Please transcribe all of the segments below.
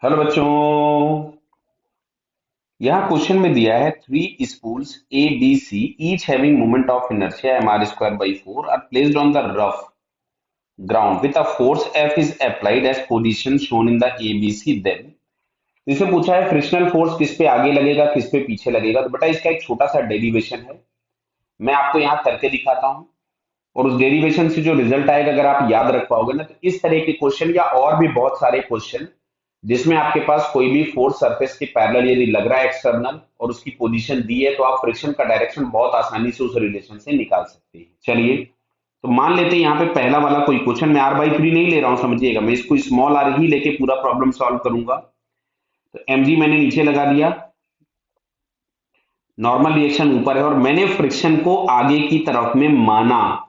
Hello बच्चों। यहाँ question में दिया है three spools A B C each having moment of inertia M R square by four are placed on the rough ground with a force F is applied as position shown in the A B C then. इसमें पूछा है frictional force किस पे आगे लगेगा किस पे पीछे लगेगा। तो बेटा इसका एक छोटा सा डेरिवेशन है, मैं आपको यहाँ करके दिखाता हूँ और उस डेरिवेशन से जो रिजल्ट आएगा अगर आप याद रख पाओगे ना, तो इस तरह के क्वेश्चन या और भी बहुत सारे क्वेश्चन जिसमें आपके पास कोई भी फोर्स सरफेस के पैरेलल यदि लग रहा है एक्सटर्नल और उसकी पोजीशन दी है, तो आप फ्रिक्शन का डायरेक्शन बहुत आसानी से उस रिलेशन से निकाल सकते हैं। चलिए, तो मान लेते हैं यहाँ पे पहला वाला कोई क्वेश्चन, मैं आर बाई थ्री नहीं ले रहा हूं, समझिएगा, मैं इसको स्मॉल आर ही लेके पूरा प्रॉब्लम सॉल्व करूंगा। तो एम जी मैंने नीचे लगा दिया, नॉर्मल रिएक्शन ऊपर है और मैंने फ्रिक्शन को आगे की तरफ में माना।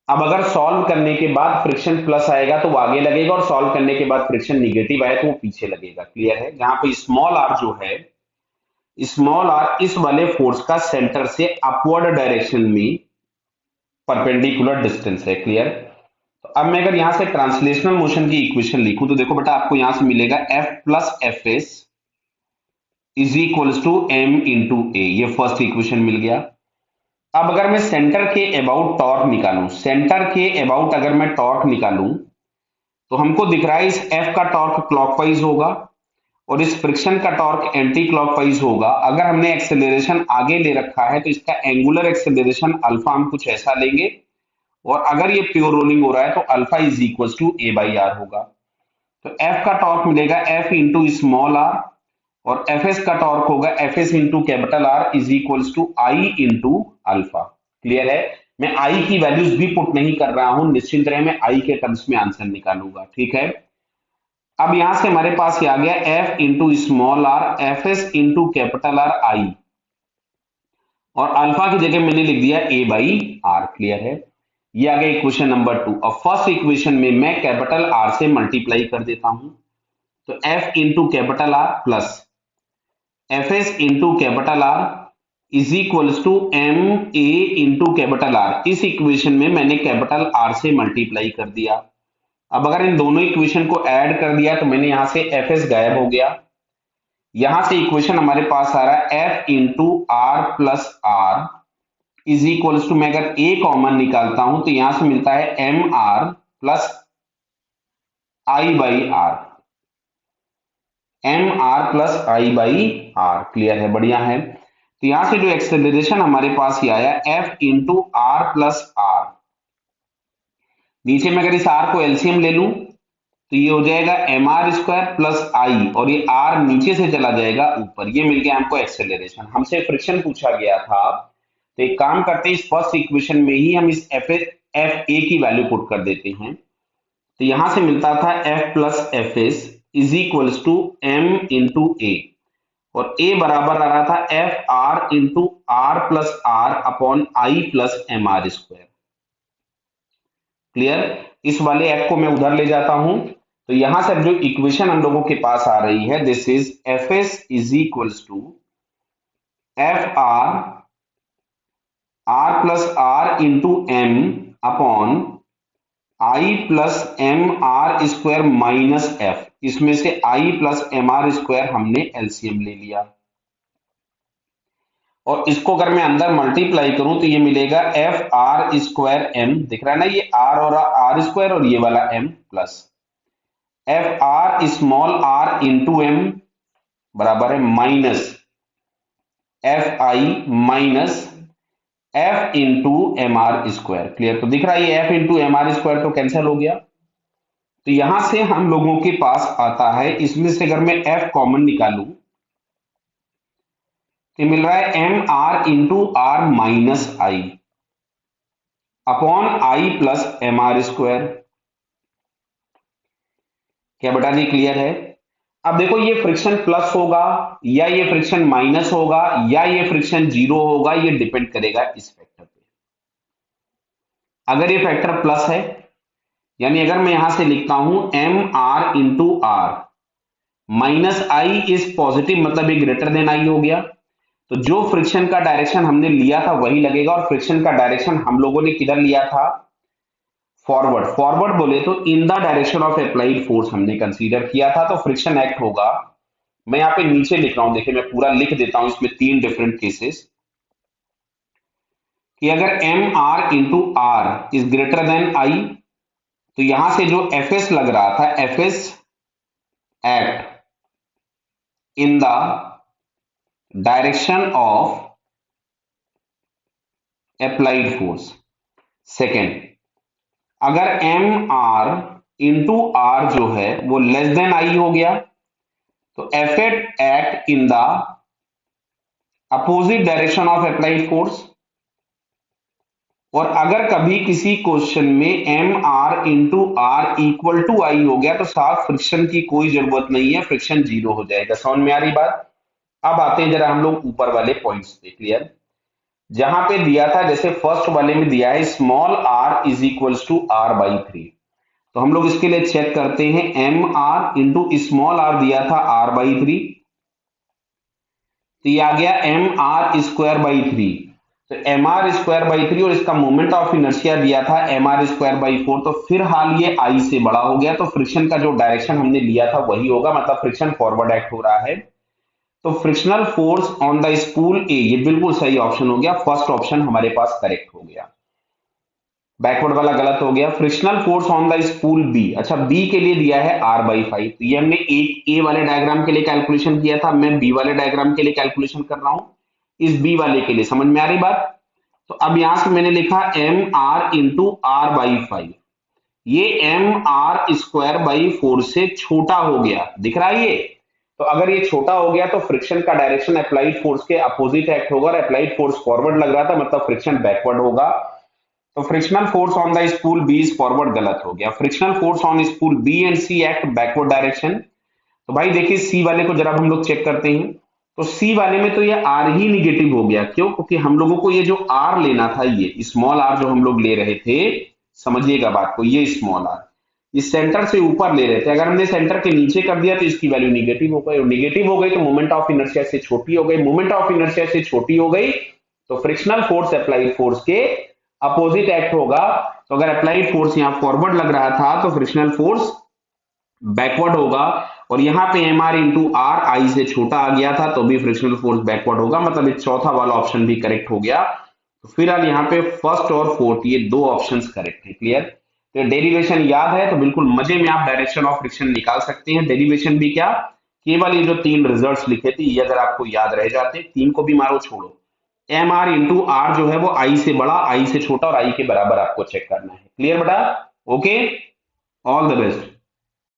अब अगर सॉल्व करने के बाद फ्रिक्शन प्लस आएगा तो वो आगे लगेगा और सॉल्व करने के बाद फ्रिक्शन निगेटिव आए तो वो पीछे लगेगा। क्लियर है? जहां पे स्मॉल आर जो है, स्मॉल आर इस वाले फोर्स का सेंटर से अपवर्ड डायरेक्शन में परपेंडिकुलर डिस्टेंस है। क्लियर? तो अब मैं अगर यहां से ट्रांसलेशनल मोशन की इक्वेशन लिखूं तो देखो बेटा, आपको यहां से मिलेगा F plus F S is equals to M into A. ये फर्स्ट इक्वेशन मिल गया। अब अगर मैं सेंटर के अबाउट टॉर्क निकालूं, सेंटर के अबाउट अगर मैं टॉर्क निकालूं तो हमको दिख रहा है इस एफ का टॉर्क क्लॉकवाइज होगा और इस फ्रिक्शन का टॉर्क एंटी क्लॉकवाइज होगा। अगर हमने एक्सेलरेशन आगे ले रखा है तो इसका एंगुलर एक्सेलरेशन अल्फा हम कुछ ऐसा लेंगे और अगर ये प्योर रोलिंग हो रहा है तो alpha is equal to A by R होगा। तो एफ का टॉर्क मिलेगा एफ इंटू स्मॉल आर और एफ एस का टॉर्क होगा F S into capital R is equal to I into alpha. Clear है? मैं आई की वैल्यूज भी पुट नहीं कर रहा हूं, निश्चिंत रहे, मैं आई के टर्म्स में आंसर निकालूंगा। ठीक है? अब यहां से हमारे पास ये आ गया F into small R F S into capital are आई और अल्फा की जगह मैंने लिख दिया ए बाई आर। क्लियर है? ये आ गया इक्वेशन नंबर टू। अब फर्स्ट इक्वेशन में मैं कैपिटल आर से मल्टीप्लाई कर देता हूं, तो F into capital R plus F S into capital R is equals to M A into capital R. इस इक्वेशन में मैंने कैपिटल आर से मल्टीप्लाई कर दिया। अब अगर इन दोनों इक्वेशन को ऐड कर दिया तो मैंने यहां से एफ एस गायब हो गया। यहां से इक्वेशन हमारे पास आ रहा है F into R plus R is equals to, मैं अगर ए कॉमन निकालता हूं तो यहां से मिलता है M R plus I by R, M R plus I by R. Clear है? बढ़िया है। तो यहां से जो एक्सेलरेशन हमारे पास ये आया F into R plus R, नीचे में अगर इस आर को एलसीएम ले लूं तो ये हो जाएगा एम आर स्क्वायर प्लस आई और ये आर नीचे से चला जाएगा ऊपर। ये मिल गया हमको एक्सेलरेशन। हमसे फ्रिक्शन पूछा गया था, तो एक काम करते हैं, इस फर्स्ट इक्वेशन में ही हम इस एफ ए की वैल्यू पुट कर देते हैं। तो यहां से मिलता था F plus F S is equals to M into A और ए बराबर आ रहा था F R into R plus R upon I plus M R square. Clear? इस वाले एफ को मैं उधर ले जाता हूं तो यहां से जो इक्वेशन हम लोगों के पास आ रही है, this is F S is equals to F R R plus R into M upon I plus M R square minus F. इसमें से I plus M R square हमने एलसीएम ले लिया और इसको अगर मैं अंदर मल्टीप्लाई करूं तो ये मिलेगा एफ आर स्क्वायर एम, दिख रहा है ना, ये आर और आर स्क्वायर और ये वाला M plus F R small R into M बराबर है minus F I minus F into M R square. Clear? तो दिख रहा है ये F into M R square तो कैंसिल हो गया। तो यहां से हम लोगों के पास आता है, इसमें से अगर मैं एफ कॉमन निकालूं तो मिल रहा है M R into R minus I upon I plus M R square. क्या बेटा जी क्लियर है? अब देखो, ये फ्रिक्शन प्लस होगा या ये फ्रिक्शन माइनस होगा या ये फ्रिक्शन जीरो होगा, ये डिपेंड करेगा इस फैक्टर पे। अगर ये फैक्टर प्लस है, यानी अगर मैं यहां से लिखता हूं M R into R minus I is positive, मतलब ये ग्रेटर देन आई हो गया, तो जो फ्रिक्शन का डायरेक्शन हमने लिया था वही लगेगा और फ्रिक्शन का डायरेक्शन हम लोगों ने किधर लिया था? फॉरवर्ड फॉरवर्ड बोले तो इन the direction of applied force हमने कंसीडर किया था, तो फ्रिक्शन एक्ट होगा। मैं यहाँ पे नीचे लिख रहा हूं, देखिए मैं पूरा लिख देता हूं, इसमें 3 डिफरेंट केसेस कि अगर M R into R is greater than I, तो यहां से जो एफ एस लग रहा था, F S act in the direction of applied force. Second, अगर एम आर इंटू आर जो है वो लेस देन आई हो गया, तो F act in the opposite direction of applied force. और अगर कभी किसी क्वेश्चन में M R into R equal to I हो गया, तो साफ फ्रिक्शन की कोई जरूरत नहीं है, फ्रिक्शन जीरो हो जाएगा। समझ में आ रही बात? अब आते हैं जरा हम लोग ऊपर वाले पॉइंट्स पे। क्लियर? जहां पे दिया था, जैसे फर्स्ट वाले में दिया है small R is equals to R by 3, तो हम लोग इसके लिए चेक करते हैं। M R into small R दिया था आर बाई 3, तो ये आ गया एम आर स्क्वायर बाई 3, तो एम आर स्क्वायर बाई 3, और इसका मोमेंट ऑफ इनर्शिया दिया था एम आर स्क्वायर बाई 4, तो फिर हाल ये आई से बड़ा हो गया, तो फ्रिक्शन का जो डायरेक्शन हमने लिया था वही होगा, मतलब फ्रिक्शन फॉरवर्ड एक्ट हो रहा है। तो frictional force on the spool A, ये बिल्कुल सही ऑप्शन हो गया, फर्स्ट ऑप्शन हमारे पास करेक्ट हो गया, बैकवर्ड वाला गलत हो गया। Frictional force on the spool B, अच्छा बी के लिए दिया है आर बाई 5, तो ये हमने एक ए वाले डायग्राम के लिए कैलकुलेशन किया था, मैं बी वाले डायग्राम के लिए कैलकुलेशन कर रहा हूं, इस बी वाले के लिए। समझ में आ रही बात? तो अब यहां से मैंने लिखा M R into R by 5, ये एम आर स्क्वायर बाई 4 से छोटा हो गया, दिख रहा है ये? तो अगर ये छोटा हो गया तो फ्रिक्शन का डायरेक्शन अप्लाइड फोर्स के अपोजिट एक्ट होगा, और अप्लाइड फोर्स फॉरवर्ड लग रहा था, मतलब फ्रिक्शन बैकवर्ड होगा। तो frictional force on the spool B is forward गलत हो गया। Frictional force on spool B and C act backward direction. तो भाई देखिए सी वाले को जरा हम लोग चेक करते हैं, तो सी वाले में तो ये आर ही निगेटिव हो गया। क्यों? क्योंकि हम लोगों को ये जो आर लेना था, ये स्मॉल आर जो हम लोग ले रहे थे, समझिएगा बात को, ये स्मॉल आर इस सेंटर से ऊपर ले रहे थे, अगर हमने सेंटर के नीचे कर दिया तो इसकी वैल्यू निगेटिव हो गई, और निगेटिव हो गई तो मोमेंट ऑफ इनर्शिया से छोटी हो गई, मोमेंट ऑफ इनर्शिया से छोटी हो गई तो फ्रिक्शनल फोर्स अप्लाइड फोर्स के अपोजिट एक्ट होगा। तो अगर अप्लाइड फोर्स यहां फॉरवर्ड लग रहा था तो फ्रिक्शनल फोर्स बैकवर्ड होगा, और यहां पे M R into R I से छोटा आ गया था तो भी फ्रिक्शनल फोर्स बैकवर्ड होगा, मतलब ये चौथा वाला ऑप्शन भी करेक्ट हो गया। तो फिलहाल यहाँ पे फर्स्ट और फोर्थ ये दो ऑप्शंस करेक्ट है। क्लियर? तो डेरिवेशन याद है तो बिल्कुल मजे में आप डायरेक्शन ऑफ फ्रिक्शन निकाल सकते हैं। डेरिवेशन भी क्या, केवल ये जो 3 रिजल्ट्स लिखे थे ये अगर आपको याद रह जाते, 3 को भी मारो छोड़ो, एम आर इंटू आर जो है वो आई से बड़ा, आई से छोटा और आई के बराबर आपको चेक करना है। क्लियर बेटा? Okay, all the best.